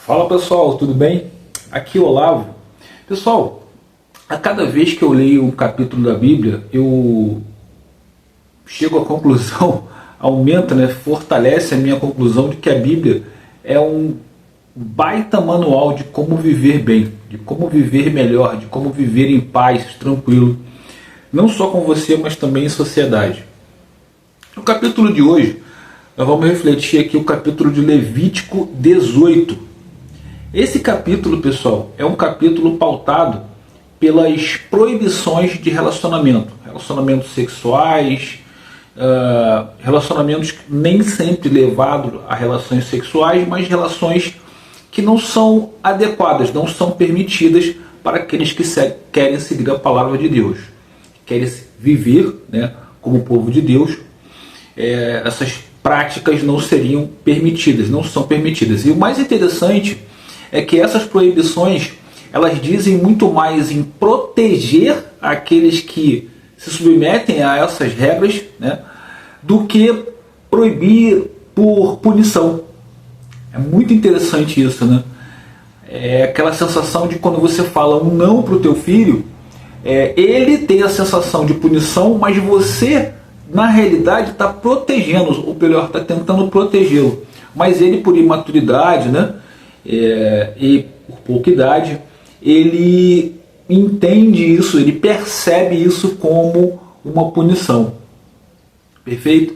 Fala pessoal, tudo bem? Aqui é o Olavo. Pessoal, a cada vez que eu leio um capítulo da Bíblia, eu chego à conclusão, aumenta, fortalece a minha conclusão de que a Bíblia é um baita manual de como viver bem, de como viver melhor, de como viver em paz, tranquilo, não só com você, mas também em sociedade. No capítulo de hoje, nós vamos refletir aqui o capítulo de Levítico 18. Esse capítulo, pessoal, é um capítulo pautado pelas proibições de relacionamento, relacionamentos sexuais, relacionamentos nem sempre levados a relações sexuais, mas relações que não são adequadas, não são permitidas para aqueles que querem seguir a palavra de Deus, querem viver, como povo de Deus. Essas práticas não seriam permitidas, não são permitidas. E o mais interessante é que essas proibições, elas dizem muito mais em proteger aqueles que se submetem a essas regras, do que proibir por punição. É muito interessante isso, É aquela sensação de quando você fala um não para o teu filho, ele tem a sensação de punição, mas você, na realidade, está protegendo, ou melhor, está tentando protegê-lo. Mas ele, por imaturidade, e por pouca idade, ele entende isso, ele percebe isso como uma punição. Perfeito?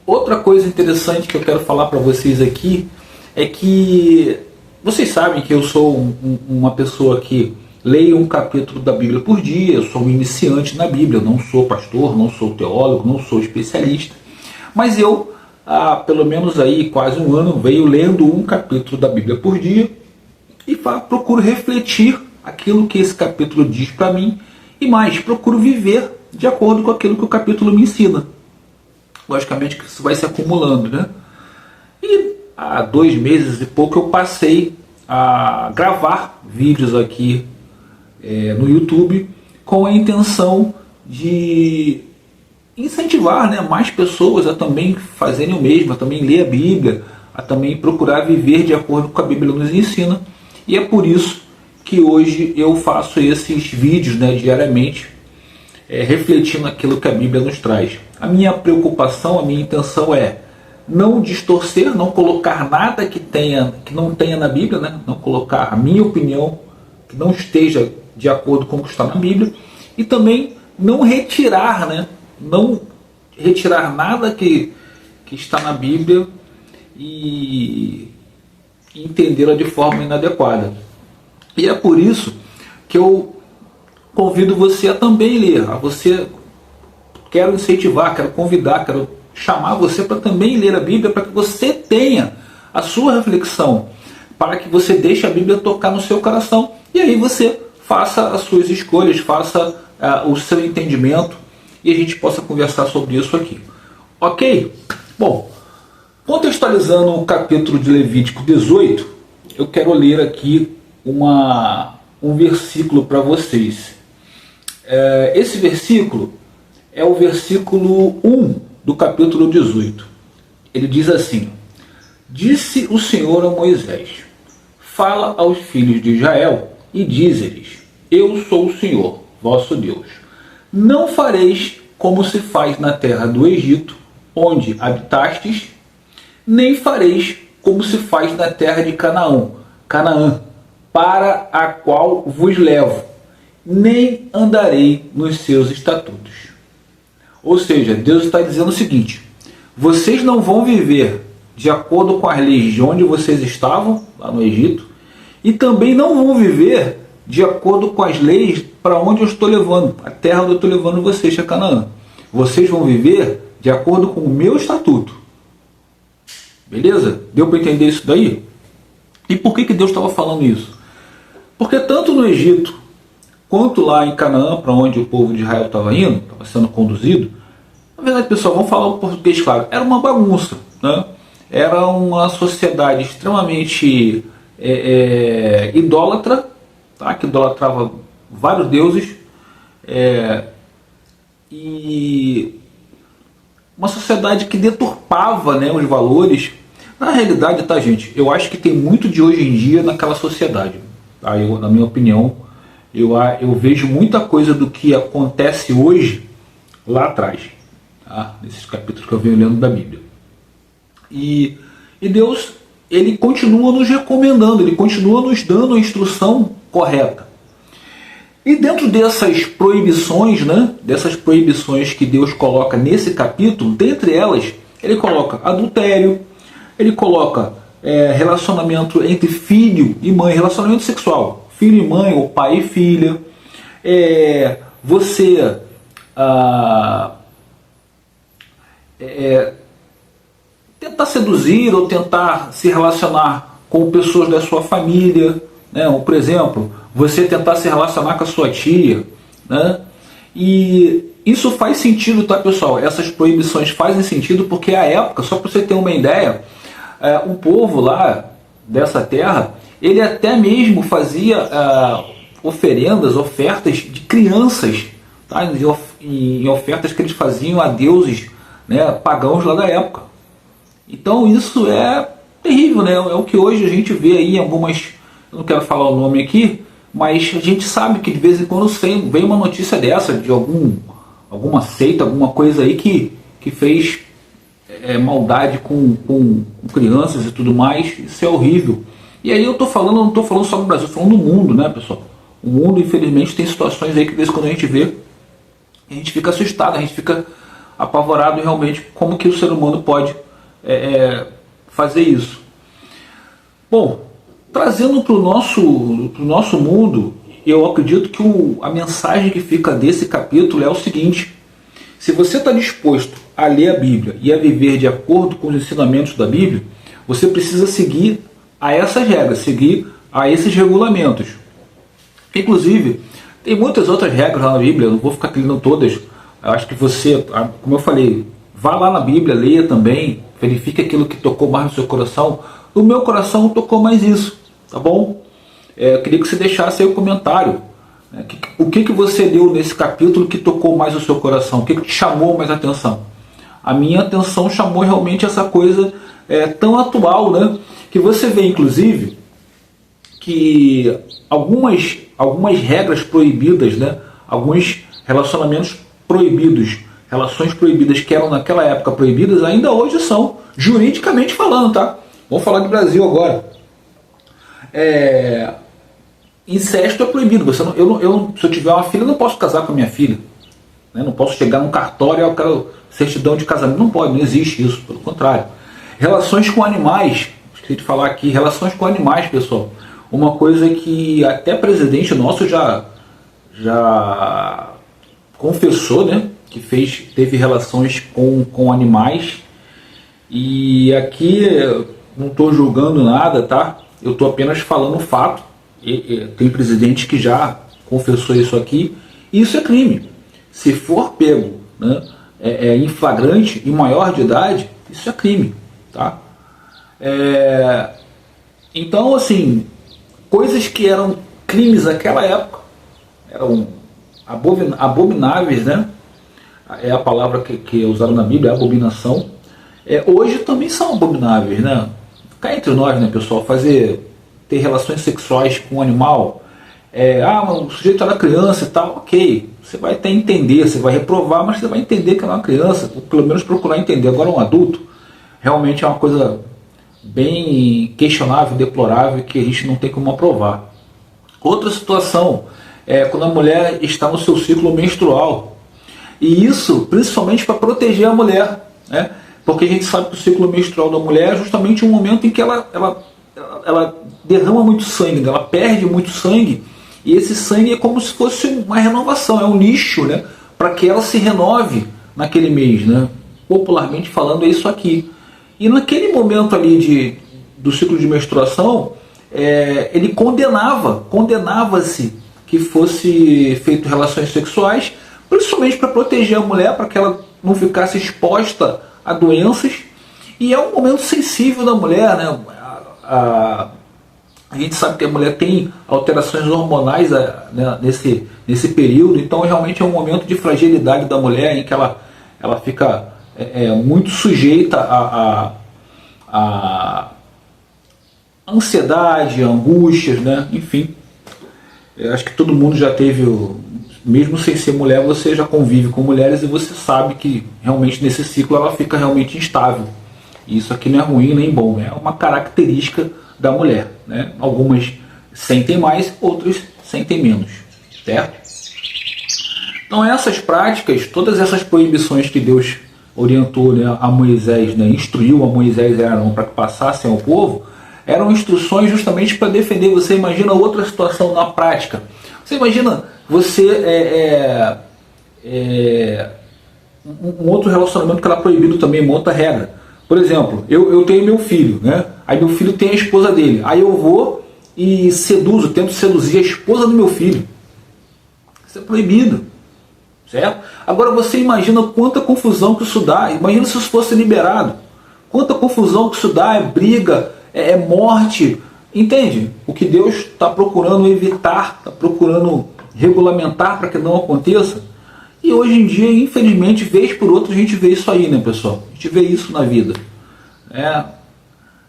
Outra coisa interessante que eu quero falar para vocês aqui é que vocês sabem que eu sou uma pessoa que leio um capítulo da Bíblia por dia, eu sou um iniciante na Bíblia, eu não sou pastor, não sou teólogo, não sou especialista, mas eu há pelo menos aí quase um ano venho lendo um capítulo da Bíblia por dia e procuro refletir aquilo que esse capítulo diz para mim e mais, procuro viver de acordo com aquilo que o capítulo me ensina. Logicamente que isso vai se acumulando, E há 2 meses e pouco eu passei a gravar vídeos aqui no YouTube com a intenção de incentivar mais pessoas a também fazerem o mesmo, a também ler a Bíblia, a também procurar viver de acordo com a Bíblia nos ensina. E é por isso que hoje eu faço esses vídeos diariamente, refletindo aquilo que a Bíblia nos traz. A minha preocupação, a minha intenção é não distorcer, não colocar nada que não tenha na Bíblia, não colocar a minha opinião que não esteja de acordo com o que está na Bíblia, e também não retirar, não retirar nada que está na Bíblia e entendê-la de forma inadequada. E é por isso que eu convido você a também ler. Quero incentivar, quero convidar, quero chamar você para também ler a Bíblia, para que você tenha a sua reflexão, para que você deixe a Bíblia tocar no seu coração e aí você faça as suas escolhas, faça o seu entendimento e a gente possa conversar sobre isso aqui. Ok? Bom, contextualizando o capítulo de Levítico 18, eu quero ler aqui um versículo para vocês. Esse versículo é o versículo 1 do capítulo 18. Ele diz assim: Disse o Senhor a Moisés: Fala aos filhos de Israel e dize-lhes: Eu sou o Senhor, vosso Deus. Não fareis como se faz na terra do Egito, onde habitastes, nem fareis como se faz na terra de Canaã, para a qual vos levo, nem andarei nos seus estatutos. Ou seja, Deus está dizendo o seguinte: vocês não vão viver de acordo com as leis de onde vocês estavam, lá no Egito, e também não vão viver de acordo com as leis para onde eu estou levando, a terra onde eu estou levando vocês, a Canaã. Vocês vão viver de acordo com o meu estatuto. Beleza? Deu para entender isso daí? E por que Deus estava falando isso? Porque tanto no Egito, quanto lá em Canaã, para onde o povo de Israel estava indo, estava sendo conduzido, na verdade, pessoal, vamos falar o português claro, era uma bagunça, Era uma sociedade extremamente idólatra, que idolatrava vários deuses, e uma sociedade que deturpava os valores, Na realidade, tá, gente, eu acho que tem muito de hoje em dia naquela sociedade. Tá? Na minha opinião, eu vejo muita coisa do que acontece hoje lá atrás, tá? Nesses capítulos que eu venho lendo da Bíblia. E Deus, ele continua nos recomendando, ele continua nos dando a instrução correta. E dentro dessas proibições, né, dessas proibições que Deus coloca nesse capítulo, dentre elas, ele coloca adultério, ele coloca relacionamento entre filho e mãe, relacionamento sexual, filho e mãe, ou pai e filha, você tentar seduzir ou tentar se relacionar com pessoas da sua família, né? Ou, por exemplo, você tentar se relacionar com a sua tia, né? E isso faz sentido, tá, pessoal? Essas proibições fazem sentido porque a época, só para você ter uma ideia, o povo lá dessa terra, ele até mesmo fazia oferendas, ofertas de crianças, tá? Em ofertas que eles faziam a deuses, né, pagãos lá da época. Então isso é terrível, né? É o que hoje a gente vê aí em algumas, eu não quero falar o nome aqui, mas a gente sabe que de vez em quando vem uma notícia dessa, de alguma seita, alguma coisa aí que fez maldade com crianças e tudo mais. Isso é horrível. E aí eu não estou falando só no Brasil, estou falando do mundo, né, pessoal? O mundo, infelizmente, tem situações aí que de vez em quando a gente vê, a gente fica assustado, a gente fica apavorado realmente como que o ser humano pode fazer isso. Bom, trazendo para o nosso mundo, eu acredito que a mensagem que fica desse capítulo é o seguinte: se você está disposto a ler a Bíblia e a viver de acordo com os ensinamentos da Bíblia, você precisa seguir a essas regras, seguir a esses regulamentos. Inclusive, tem muitas outras regras lá na Bíblia, eu não vou ficar lendo todas. Eu acho que você, como eu falei, vá lá na Bíblia, leia também, verifique aquilo que tocou mais no seu coração. No meu coração tocou mais isso, tá bom? Eu queria que você deixasse aí o comentário. Né? O que você leu nesse capítulo que tocou mais o seu coração? O que te chamou mais a atenção? A minha atenção chamou realmente essa coisa tão atual, né? Que você vê, inclusive, que algumas regras proibidas, né? Alguns relacionamentos proibidos, relações proibidas que eram naquela época proibidas, ainda hoje são, juridicamente falando, tá? Vamos falar do Brasil agora. Incesto é proibido. Se eu tiver uma filha, eu não posso casar com a minha filha. Né? Não posso chegar num cartório e eu quero certidão de casamento. Não pode, não existe isso, pelo contrário. Relações com animais, esqueci de falar aqui, relações com animais, pessoal. Uma coisa que até presidente nosso já confessou, né? Que teve relações com animais. E aqui não estou julgando nada, tá? Eu estou apenas falando o fato. Tem presidente que já confessou isso aqui. E isso é crime. Se for pego, né, em flagrante e maior de idade, isso é crime, tá? Então, assim, coisas que eram crimes naquela época, eram abomináveis, né? É a palavra que é usada na Bíblia, abominação. Hoje também são abomináveis, né? Cá entre nós, né, pessoal, ter relações sexuais com um animal, o sujeito era criança e tal, ok, você vai até entender, você vai reprovar, mas você vai entender que é uma criança, ou pelo menos procurar entender. Agora um adulto, realmente é uma coisa bem questionável, deplorável, que a gente não tem como aprovar. Outra situação é quando a mulher está no seu ciclo menstrual, e isso principalmente para proteger a mulher, né? Porque a gente sabe que o ciclo menstrual da mulher é justamente um momento em que ela derrama muito sangue, ela perde muito sangue, e esse sangue é como se fosse uma renovação, é um nicho, né, para que ela se renove naquele mês, né? Popularmente falando, é isso aqui. E naquele momento ali do ciclo de menstruação, ele condenava-se que fosse feito relações sexuais, principalmente para proteger a mulher, para que ela não ficasse exposta a doenças. E é um momento sensível da mulher, né? A gente sabe que a mulher tem alterações hormonais, né, nesse período, então realmente é um momento de fragilidade da mulher, em que ela fica muito sujeita a ansiedade, a angústias, né? Enfim, eu acho que todo mundo já teve, mesmo sem ser mulher, você já convive com mulheres e você sabe que realmente nesse ciclo ela fica realmente instável. E isso aqui não é ruim nem bom, é uma característica da mulher, né? Algumas sentem mais, outras sentem menos, certo? Então essas práticas, todas essas proibições que Deus orientou, né, a Moisés, né, instruiu a Moisés e Arão para que passassem ao povo, eram instruções justamente para defender. Você imagina outra situação na prática. Você imagina você um outro relacionamento que era proibido também, uma outra regra. Por exemplo, eu tenho meu filho, né? Aí meu filho tem a esposa dele. Aí eu vou e tento seduzir a esposa do meu filho. Isso é proibido, certo? Agora você imagina quanta confusão que isso dá. Imagina se isso fosse liberado. Quanta confusão que isso dá, é briga, é morte. Entende? O que Deus está procurando evitar, está procurando regulamentar para que não aconteça. E hoje em dia, infelizmente, vez por outra, a gente vê isso aí, né, pessoal? A gente vê isso na vida.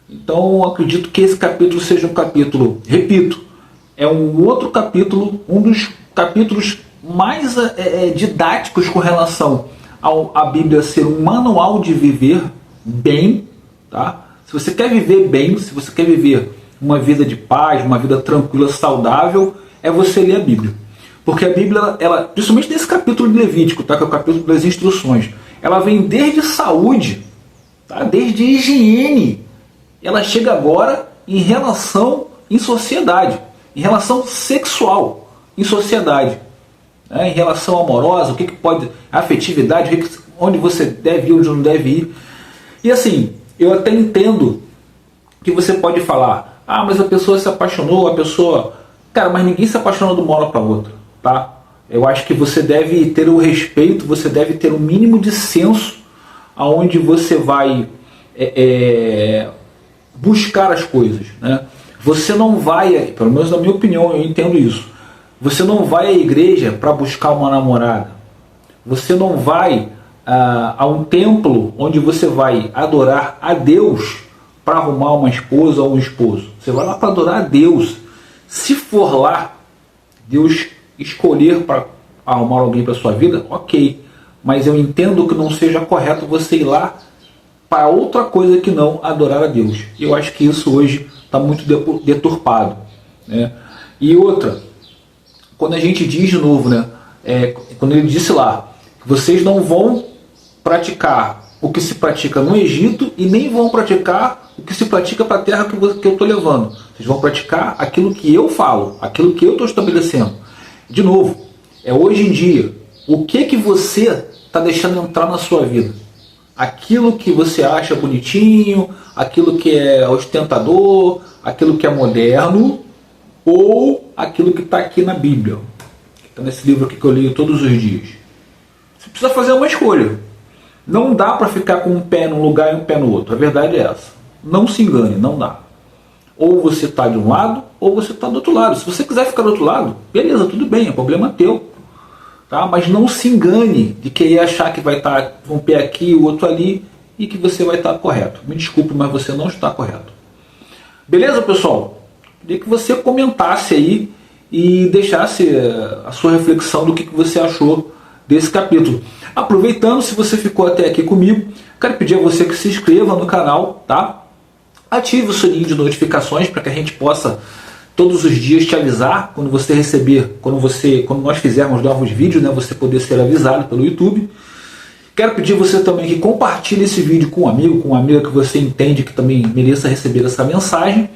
Então, acredito que esse capítulo seja um capítulo, repito, é um outro capítulo, um dos capítulos mais didáticos com relação à Bíblia ser um manual de viver bem, tá? Se você quer viver bem, se você quer viver uma vida de paz, uma vida tranquila, saudável, é você ler a Bíblia. Porque a Bíblia, ela, principalmente nesse capítulo de Levítico, tá, que é o capítulo das instruções, ela vem desde saúde, tá, desde higiene, ela chega agora em relação em sociedade, em relação sexual em sociedade, né, em relação amorosa, o que pode, afetividade, onde você deve ir, onde não deve ir. E assim, eu até entendo que você pode falar, mas a pessoa se apaixonou, a pessoa... Cara, mas ninguém se apaixona de uma hora para outra, tá? Eu acho que você deve ter o respeito, você deve ter o mínimo de senso aonde você vai buscar as coisas, né? Você não vai, pelo menos na minha opinião, eu entendo isso, você não vai à igreja para buscar uma namorada, você não vai a um templo onde você vai adorar a Deus para arrumar uma esposa ou um esposo. Você vai lá para adorar a Deus. Se for lá, Deus escolher para arrumar alguém para sua vida, ok. Mas eu entendo que não seja correto você ir lá para outra coisa que não adorar a Deus. Eu acho que isso hoje está muito deturpado, né? E outra, quando a gente diz de novo, né, quando ele disse lá, que vocês não vão praticar o que se pratica no Egito e nem vão praticar o que se pratica para a terra que eu estou levando. Vocês vão praticar aquilo que eu falo, aquilo que eu estou estabelecendo. De novo, hoje em dia, o que você está deixando entrar na sua vida? Aquilo que você acha bonitinho, aquilo que é ostentador, aquilo que é moderno, ou aquilo que está aqui na Bíblia, que está nesse livro aqui que eu leio todos os dias. Você precisa fazer uma escolha. Não dá para ficar com um pé num lugar e um pé no outro. A verdade é essa. Não se engane, não dá. Ou você está de um lado, ou você está do outro lado. Se você quiser ficar do outro lado, beleza, tudo bem, é problema teu. Tá? Mas não se engane de querer achar que vai estar um pé aqui e o outro ali e que você vai estar correto. Me desculpe, mas você não está correto. Beleza, pessoal? Queria que você comentasse aí e deixasse a sua reflexão do que você achou desse capítulo. Aproveitando, se você ficou até aqui comigo, quero pedir a você que se inscreva no canal, tá? Ative o sininho de notificações para que a gente possa todos os dias te avisar quando você receber, quando nós fizermos novos vídeos, né, você poder ser avisado pelo YouTube. Quero pedir a você também que compartilhe esse vídeo com um amigo, com uma amiga que você entende que também mereça receber essa mensagem.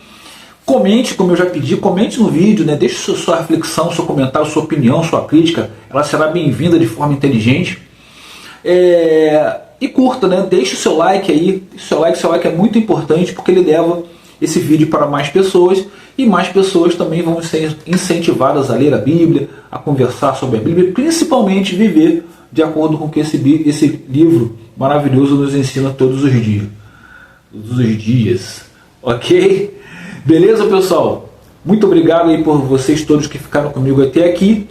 Comente, como eu já pedi, comente no vídeo, né? Deixe sua reflexão, seu comentário, sua opinião, sua crítica. Ela será bem-vinda de forma inteligente. E curta, né? Deixe o seu like aí. Seu like é muito importante porque ele leva esse vídeo para mais pessoas e mais pessoas também vão ser incentivadas a ler a Bíblia, a conversar sobre a Bíblia, principalmente viver de acordo com o que esse livro maravilhoso nos ensina todos os dias. Todos os dias. Ok? Beleza, pessoal? Muito obrigado aí por vocês todos que ficaram comigo até aqui.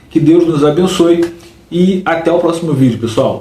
Que Deus nos abençoe e até o próximo vídeo, pessoal.